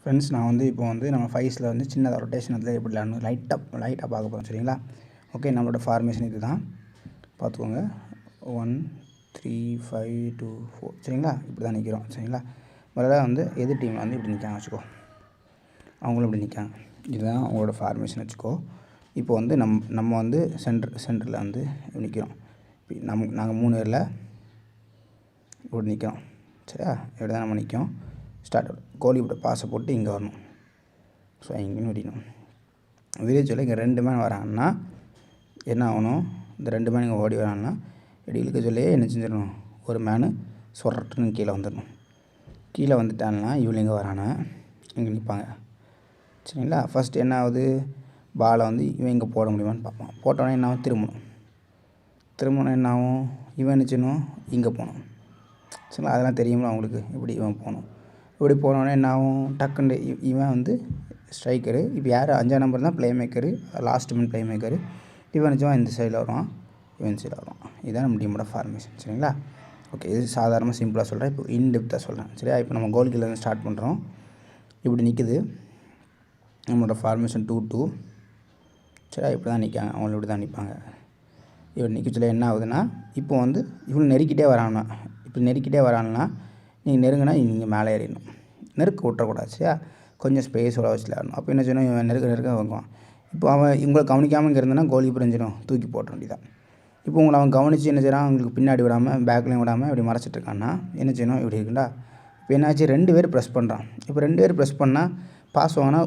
Friends, நான் வந்து இப்போ வந்து நம்ம ஃபைஸில் வந்து சின்னதாக ரொட்டேஷன் அதில் எப்படி விளாடணும் லைட்டாக பார்க்க போகிறோம். சரிங்களா? ஓகே, நம்மளோட ஃபார்மேஷன் இது தான் பார்த்துக்கோங்க. 1 3 5 2 4 சரிங்களா? இப்படி தான் நிற்கிறோம். சரிங்களா? முதல்ல வந்து எதிர் டீமில் வந்து இப்படி நிற்காங்க வச்சுக்கோ, அவங்களும் இப்படி நிற்காங்க. இதுதான் அவங்களோட ஃபார்மேஷன் வச்சுக்கோ. இப்போ வந்து நம்ம வந்து சென்டரில் வந்து இப்படி நிற்கிறோம். நாங்கள் 3 பேரில் இப்படி நிற்கிறோம். சரியா? இப்படி தான் நம்ம நிற்கும். ஸ்டார்ட் கோலி இப்படி பாசை போட்டு இங்கே வரணும். ஸோ இங்கேயும் விடணும். வில்லேஜில் இங்கே 2 மேன் வராங்கன்னா என்ன ஆகணும்? இந்த 2 மேன் இங்கே ஓடி வராங்கன்னா இப்படி இழுக்க சொல்லியே என்ன செஞ்சிடணும்? ஒரு மேனு சொரட்டுன்னு கீழே வந்துடணும். கீழே வந்துட்டாங்கன்னா இவ்வளோ இங்கே வரானா இங்கே நிற்பாங்க. சரிங்களா? ஃபஸ்ட்டு என்ன ஆகுது? பாலை வந்து இவன் இங்கே போட முடியுமான்னு பார்ப்பான். போட்டோன்னே என்ன ஆகும்? திரும்பணும் என்ன ஆகும்? இவன் என்ன செய்யணும்? இங்கே போகணும். சரிங்களா? அதெல்லாம் தெரியுமா அவங்களுக்கு? இப்படி இவன் போகணும். இப்படி போனோடனே என்ன ஆகும்? டக்குன்னு இவன் வந்து ஸ்ட்ரைக்கரு. இப்போ யார் 5ஆம் நம்பர் தான் play maker, last man play maker. இவன் நினச்சவன் இந்த சைடில் வருவான், இவன் இந்த சைடில் வருவான். இதுதான் நம்ம டீமோட ஃபார்மேஷன். சரிங்களா? ஓகே, இது சாதாரணமாக சிம்பிளாக சொல்கிறேன். இப்போ இன்டெப்த்தாக சொல்கிறேன். சரியா? இப்போ நம்ம கோல் கீழே ஸ்டார்ட் பண்ணுறோம். இப்படி நிற்குது நம்மளோட ஃபார்மேஷன் 2-2. சரியா? இப்படி தான் நிற்காங்க, அவங்களும் இப்படி தான் நிற்பாங்க. இப்படி நிற்க சொல்ல என்ன ஆகுதுன்னா, இப்போ வந்து இவ்வளோ நெருக்கிட்டே வரானா, இப்படி நெருக்கிட்டே வரான்னா நீங்கள் நெருங்கினா நீங்கள் மேலே ஏறிடணும். நெருக்க விட்டுறக்கூடாது. சரியா? கொஞ்சம் ஸ்பேஸோட வச்சு விளையாடணும். அப்போ என்ன செய்யணும்? இவன் நெருக்க வாங்குவான். இப்போ அவன் உங்களை கவனிக்காமல் இங்கே இருந்தானா கோலி புரிஞ்சிடும், தூக்கி போட்ட வேண்டியதான். இப்போ உங்களை அவன் கவனித்து என்ன செய்கிறான்? உங்களுக்கு பின்னாடி விடாமல் பேக்லேயும் விடாமல் இப்படி மறைச்சிட்டு இருக்கான்னா என்ன செய்யணும்? இப்படி இருக்குண்டா. இப்போ என்னாச்சு? 2 பேர் ப்ரெஸ் பண்ணுறான். இப்போ 2 பேர் ப்ரெஸ் பண்ணால் பாஸ் வாங்கினா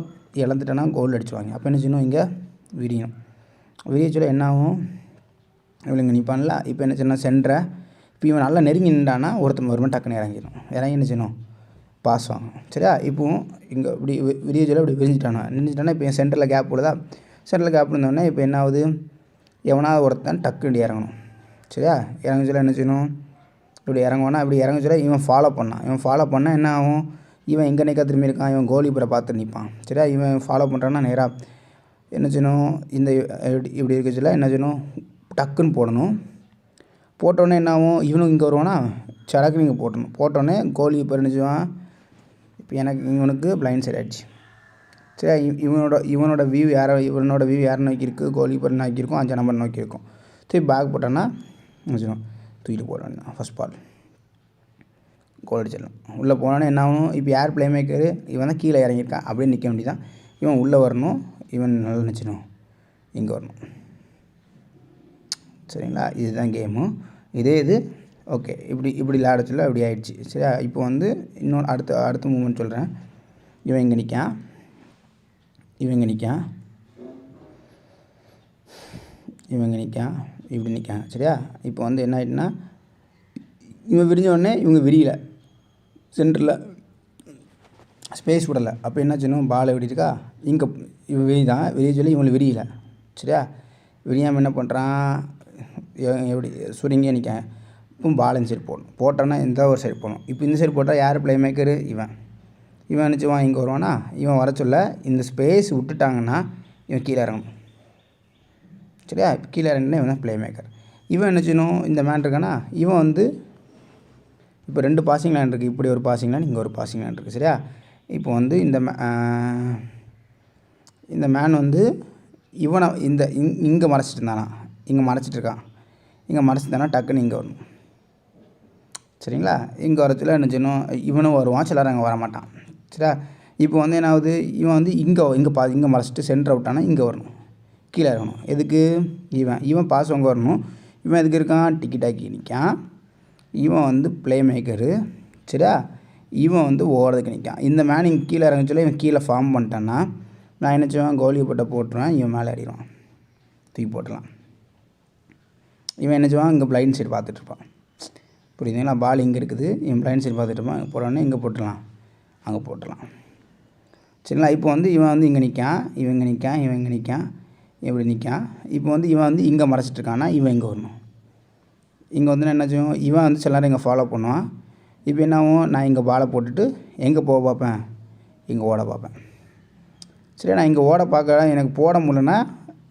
இழந்துட்டேன்னா கோல் அடிச்சுவாங்க. அப்போ என்ன செய்யணும்? இங்கே விரியணும். விரியச்சில் என்ன ஆகும்? இவ்வளோ இங்கே நிற்பான்ல. இப்போ என்ன செய்யணும்? சென்டரை இப்போ இவன் நல்லா நெருங்கி நின்றானா ஒருத்தன் வருமான் டக்குன்னு இறங்கிடும். இறங்கி என்ன செய்யணும்? பாஸ் வாங்கணும். சரியா? இப்போவும் இங்கே இப்படி விரியச்சில் இப்படி நின்றுட்டானா இப்போ என் சென்டரில் கேப் போடுதா? சென்டரில் கேப் இருந்தோடனே இப்போ என்ன ஆகுது? எவனாவது ஒருத்தன் டக்குன்னு இறங்கணும். சரியா? இறங்க சொல்ல என்ன செய்யணும்? இப்படி இறங்குவானா? இப்படி இறங்க சொல்ல இவன் ஃபாலோ பண்ணால் என்ன ஆகும்? இவன் எங்கே நிற்க திரும்பி இருக்கான்? இவன் கோலிபரை பார்த்து நிற்பான். சரியா? இவன் ஃபாலோ பண்ணுறான்னா நேராக என்ன செய்யணும்? இந்த இப்படி இருக்க சொல்ல என்ன செய்யணும்? டக்குன்னு போடணும். போட்டோடனே என்ன ஆகும்? இவனும் இங்கே வருவானா? சடக்குன்னு இங்கே போட்டணும். போட்டோடனே கோலி இப்போ என்ன செய்வான்? இப்போ இவனுக்கு பிளைண்ட் சைட் ஆகிடுச்சு. சரியா? இவனோட வியூ யாரை நோக்கி இருக்குது? கோலி இப்போ நோக்கி இருக்கும், 5ஆம் நம்பர் நோக்கி இருக்கும். சரி, பேக் போட்டோன்னா என்ன செய்யணும்? தூக்கிட்டு போட வேண்டியதான். ஃபஸ்ட் பால் கோல் அடிச்சிடலாம். உள்ளே போனோன்னே என்ன ஆகணும்? இப்போ யார் ப்ளே மேக்கரு? இவன் தான் கீழே இறங்கியிருக்கான். அப்படியே நிற்க வேண்டியதான். இவன் உள்ளே வரணும், இவன் நல்லா நினச்சிடணும், இங்கே வரணும். சரிங்களா? இதுதான் கேமு. இது ஓகே. இப்படி விளையாட சொல்ல அப்படி ஆகிடுச்சு. சரியா? இப்போ வந்து இன்னொரு அடுத்த மூமெண்ட் சொல்கிறேன். இவன் இங்கே நிற்கான், இப்படி நிற்கான். சரியா? இப்போ வந்து என்ன ஆகிட்டுனா, இவன் விரிஞ்ச உடனே இவங்க விரியலை, சென்டரில் ஸ்பேஸ் விடலை. அப்போ என்ன செய்யணும்? பால் எப்படி இருக்கா? இங்கே இவன் விரிய சொல்லி இவங்களை விரியலை. சரியா? விரியாமல் என்ன பண்ணுறான்? எப்படி சுருங்கியே நிற்க. இப்போ பால் இந்த சைடு போடணும். போட்டோன்னா இந்த ஒரு சைடு போகணும். இப்போ இந்த சைடு போட்டால் யார் ப்ளே மேக்கரு? இவன் நினச்சிவான் இங்கே வருவானா? இவன் வர சொல்ல இந்த ஸ்பேஸ் விட்டுட்டாங்கன்னா இவன் கீழே இறங்கணும். சரியா? இப்போ கீழே இறங்கினா இவன் தான் ப்ளே மேக்கர். இவன் என்ன செய்யணும்? இந்த மேன் இருக்கானா, இவன் வந்து இப்போ 2 பாசிங் லைன் இருக்குது. இப்படி ஒரு பாசிங் லைன், இங்கே ஒரு பாசிங் லைன் இருக்குது. சரியா? இப்போ வந்து இந்த மேன் வந்து இவனை இங்கே மறைச்சிட்டு இருந்தானா, இங்கே மறைச்சிட்டு டக்குன்னு இங்கே வரணும். சரிங்களா? இங்கே வரச்சில் என்ன செய்யணும்? இவனும் வருவான், சிலர் அங்கே வரமாட்டான். சரியா? இப்போ வந்து என்ன ஆகுது? இவன் வந்து இங்கே மறைச்சிட்டு சென்டர் அவுட்டானா இங்கே வரணும், கீழே இருக்கணும். எதுக்கு? இவன் பாஸ் அங்கே வரணும். இவன் எதுக்கு இருக்கான்? டிக்கெட்டாக்கி நிற்கான். இவன் வந்து ப்ளே மேக்கரு. சரியா? இவன் வந்து ஓடுறதுக்கு நிற்கான். இந்த மேன் இங்கே கீழே இறங்க சொல்ல இவன் கீழே ஃபார்ம் பண்ணிட்டான்னா நான் என்ன செய்வேன்? கோலி போட்டுருவேன். இவன் மேலே ஏறிடுவான், தூக்கி போட்டுடலாம். இவன் என்ன செய்வான்? இங்கே பிளைண்ட் சைடு பார்த்துட்ருப்பான். புரியுதுங்களா? பால் இங்கே இருக்குது, இவன் பிளைண்ட் சைடு பார்த்துட்ருப்பான். இங்கே போட்டோடனே இங்கே போட்டுடலாம், அங்கே போட்டுடலாம். சரிங்களா? இப்போ வந்து இவன் வந்து இங்கே நிற்கான், இவன் இங்கே நிற்கான், இப்படி நிற்கான். இப்போ வந்து இவன் வந்து இங்கே மறைச்சிட்ருக்கான்னா இவன் இங்கே வரணும். இங்கே வந்து என்ன செய்வோம்? இவன் வந்து சில நேரம் இங்கே ஃபாலோ பண்ணுவான். இப்போ என்ன ஆகும்? நான் இங்கே பாலை போட்டுட்டு எங்கே போக பார்ப்பேன்? இங்கே ஓட பார்ப்பேன். சரி, நான் இங்கே ஓட பார்க்க எனக்கு போட முடியலன்னா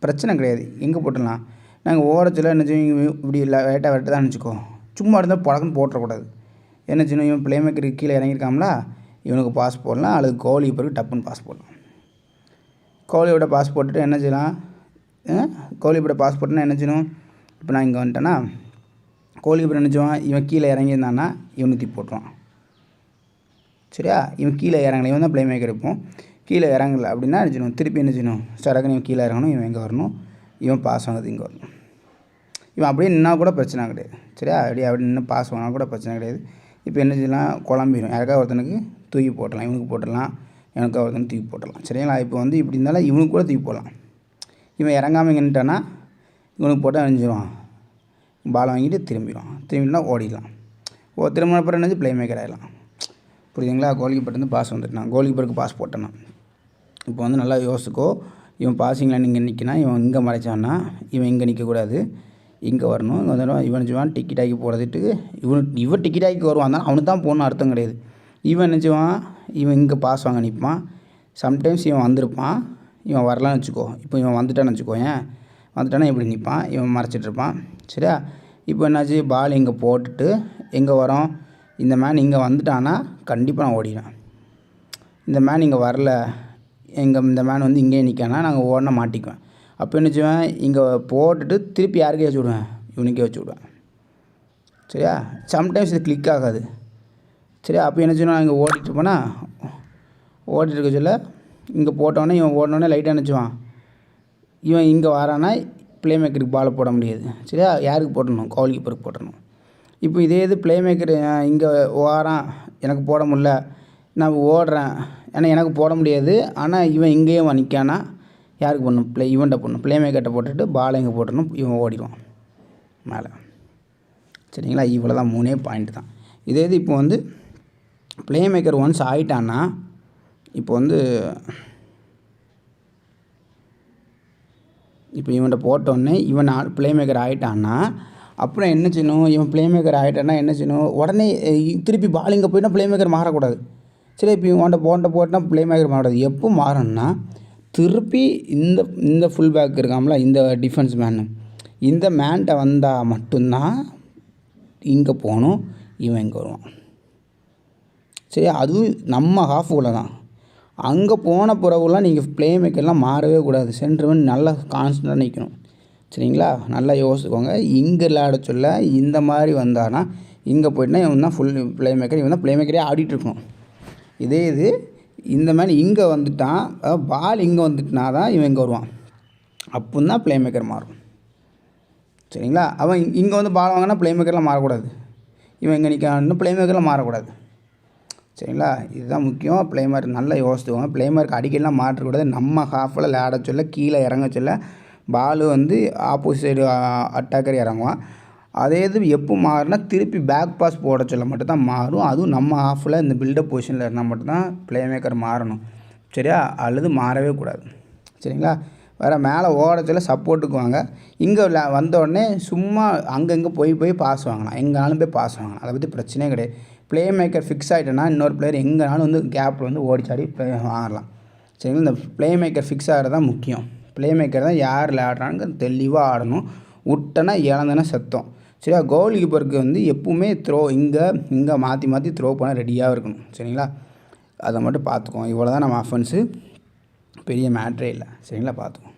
பிரச்சனை கிடையாது, எங்கே போட்டுடலாம். நாங்கள் ஓடச்சில் என்ன செய்வோம்? இப்படி லைட்டாக வெட்ட தான் நினச்சிக்கோ. சும்மா இருந்தால் பழக்கன்னு போட்டுறக்கூடாது. என்ன செய்யணும்? இவன் ப்ளே மேக்கருக்கு கீழே இறங்கியிருக்காங்களா, இவனுக்கு பாஸ் போடலாம், அல்லது கோலி கீப்பருக்கு டப்புன்னு பாஸ் போடலாம். கோலியோட பாஸ் போட்டுட்டு என்ன செய்யலாம், கோலியோட பாஸ் போட்டுனா என்ன செய்யணும், இப்போ நான் இங்கே வந்துட்டேன்னா கோலி கீப்பர் என்ன செய்வான், இவன் கீழே இறங்கியிருந்தான்னா இவனுக்கு தூக்கி போட்டுருவான். சரியா, இவன் கீழே இறங்கலை, இவன் தான் ப்ளே மேக்கர். இருப்போம் கீழே இறங்கலை அப்படின்னா என்ன செய்யணும், திருப்பி என்ன செய்யணும், சடக்குன்னு இவன் கீழே இறங்கணும், இவன் எங்கே வரணும், இவன் பாஸ் வாங்குறது இங்கே வரணும். இவன் அப்படியே நின்னா கூட பிரச்சனை கிடையாது. சரியா, அப்படி நின்று பாஸ் வாங்கினா கூட பிரச்சனை கிடையாது. இப்போ என்ன செய்யலாம், குழம்பிடும். யாருக்காவது ஒருத்தனுக்கு தூக்கி போட்டலாம், இவனுக்கு போட்டுடலாம், எனக்காக ஒருத்தனுக்கு தூக்கி போட்டலாம். சரிங்களா, இப்போ வந்து இப்படி இருந்தாலும் இவனுக்கு கூட தூக்கி போடலாம். இவன் இறங்காமல் நின்றுட்டான்னா இவனுக்கு போட்டால் அணிஞ்சிடுவான், பால் வாங்கிட்டு திரும்பினா ஓடிடலாம். திரும்பின அப்புறம் என்னது ப்ளே மேக்கர் ஆகிடலாம். புரியுதுங்களா, கோல் கீப்பர்லேருந்து பாஸ் வந்துட்டான், கோல் கீப்பருக்கு பாஸ் போட்டேன்னா. இப்போ வந்து நல்லா யோசிக்கோ, இவன் பாசிங்கில் இங்கே நிற்கினா இவன் இங்கே மறைச்சான்னா இவன் இங்கே நிற்கக்கூடாது, இங்கே வரணும். இங்கே வந்து இவன் செய்வான் டிக்கெட் ஆக்கி போடுறதுட்டு இவன் டிக்கெட் ஆக்கி வருவான் தான், அவனுக்கு தான் போகணும் அர்த்தம் கிடையாது. இவன் என்ன செய்வான், இவன் இங்கே பாஸ் வாங்க நிற்பான். சம்டைம்ஸ் இவன் வந்திருப்பான், இவன் வரலான்னு வச்சுக்கோ. இப்போ இவன் வந்துட்டான்னு வச்சுக்கோ, வந்துட்டானா இப்படி நிற்பான், இவன் மறைச்சிட்ருப்பான். சரியா, இப்போ என்னாச்சு, பால் இங்கே போட்டுட்டு எங்கே வரோம், இந்த மேன் இங்கே வந்துட்டான்னா கண்டிப்பாக நான் ஓடிடுவேன். இந்த மேன் இங்கே வரல, இந்த மேன் வந்து இங்கே நிற்கானா நாங்கள் ஓடனா மாட்டிக்குவேன். அப்போ என்ன செய்வேன், இங்கே போட்டுட்டு திருப்பி யாருக்கே வச்சு விடுவேன், இவனுக்கே வச்சு விடுவேன். சரியா, சம்டைம்ஸ் இது கிளிக் ஆகாது. சரியா, அப்போ என்ன செய்யணும், இங்கே ஓடிட்டுருப்பேன்னா ஓடிட்டுருக்க சொல்ல இங்கே போட்டோன்னே இவன் ஓடினோடனே லைட்டாக நினச்சிவான், இவன் இங்கே வரானா ப்ளே மேக்கருக்கு பால் போட முடியாது. சரியா, யாருக்கு போட்டணும், கோல் கீப்பருக்கு போட்டணும். இப்போ இதே இது ப்ளே மேக்கர் இங்கே வாரான், எனக்கு போட முடில, நான் ஓடுறேன், ஏன்னா எனக்கு போட முடியாது, ஆனால் இவன் இங்கேயே நிற்கானா யாருக்கு போடணும், இவன்கிட்ட போடணும், ப்ளே மேக்கர்கிட்ட போட்டுட்டு பாலை இங்கே போட்டணும், இவன் ஓடிடுவான் மேலே. சரிங்களா, இவ்வளோ தான் 3 பாயிண்ட் தான். இதே இது இப்போ வந்து ப்ளே மேக்கர் ஒன்ஸ் ஆகிட்டான்னா, இப்போ வந்து இப்போ இவன்கிட்ட போட்டோன்னே இவன் ப்ளே மேக்கர் ஆகிட்டான்னா அப்புறம் என்ன செய்யணும், இவன் ப்ளே மேக்கர் ஆகிட்டான்னா என்ன செய்யணும், உடனே திருப்பி பால் இங்கே போயிட்டால் ப்ளே மேக்கர் மாறக்கூடாது. சரி, இப்போ இவன்கிட்ட போட்டால் ப்ளே மேக்கர் மாறக்கூடாது. எப்போ மாறணும்னா திருப்பி இந்த ஃபுல் பேக் இருக்காமல, இந்த டிஃபென்ஸ் மேனு, இந்த மேன்ட்ட வந்தால் மட்டும்தான் இங்கே போகணும், இவன் இங்கே வருவான். சரி, அதுவும் நம்ம ஹாஃபுக்குள்ளே தான். அங்கே போன பிறகுலாம் நீங்கள் ப்ளே மேக்கர்லாம் மாறவே கூடாது. சென்டர்மேன் நல்லா கான்ஸ்டண்ட்டாக நிற்கணும். சரிங்களா, நல்லா யோசிச்சுக்கோங்க. இங்கே விளையாட சொல்ல இந்த மாதிரி வந்தானா இங்கே போயிட்டுனா இவன் தான் ஃபுல் ப்ளே மேக்கர், இவன் தான் ப்ளே மேக்கரே ஆடிட்டுருக்கணும். இதே இது இந்த மாதிரி இங்கே வந்துட்டான், பால் இங்கே வந்துட்டுனா தான் இவன் இங்கே வருவான், அப்போ தான் ப்ளே மேக்கர் மாறும். சரிங்களா, அவன் இங்கே வந்து பால் வாங்கினா ப்ளே மேக்கர்லாம் மாறக்கூடாது, இவன் இங்கே நிற்கான்னு ப்ளே மேக்கர்லாம் மாறக்கூடாது. சரிங்களா, இதுதான் முக்கியம். ப்ளே மார்க் நல்லா யோசிச்சுக்கோங்க. ப்ளே மார்க் அடிக்கலாம் மாற்றக்கூடாது. நம்ம ஹாஃபில் விளையாட சொல்ல கீழே இறங்க சொல்ல பால் வந்து ஆப்போசிட் சைடு அட்டாக்கர் இறங்குவான். அதே இது எப்போ மாறுனா திருப்பி பேக் பாஸ் போட சொல்ல மட்டும்தான் மாறும். அதுவும் நம்ம ஹாஃபில் இந்த பில்டப் பொசிஷனில் இருந்தால் மட்டும்தான் ப்ளே மேக்கர் மாறணும். சரியா, அல்லது மாறவே கூடாது. சரிங்களா, வேறு மேலே ஓட சொல்ல சப்போர்ட்டுக்கு வாங்க. இங்கே வந்தோடனே சும்மா அங்கங்கே போய் பாஸ் வாங்கலாம், எங்கேனாலும் போய் பாஸ் வாங்கலாம், அதை பற்றி பிரச்சனையே கிடையாது. ப்ளே மேக்கர் ஃபிக்ஸ் ஆகிட்டேன்னா இன்னொரு பிளேயர் எங்கேனாலும் வந்து கேப்பில் வந்து ஓடிச்சாடி வாங்கலாம். சரிங்களா, இந்த ப்ளே மேக்கர் ஃபிக்ஸ் ஆகிறது தான் முக்கியம். ப்ளே மேக்கர் தான் யார் விளையாடுறாங்க தெளிவாக ஆடணும். விட்டனா இழந்தனா சத்தம். சரியா, கோல் கீப்பருக்கு வந்து எப்பவுமே இங்கே மாற்றி த்ரோ பண்ண ரெடியாக இருக்கணும். சரிங்களா, அதை மட்டும் பார்த்துக்குவோம். இவ்வளோ தான் நம்ம அஃபென்ஸு, பெரிய மேட்ரே இல்லை. சரிங்களா, பார்த்துக்குவோம்.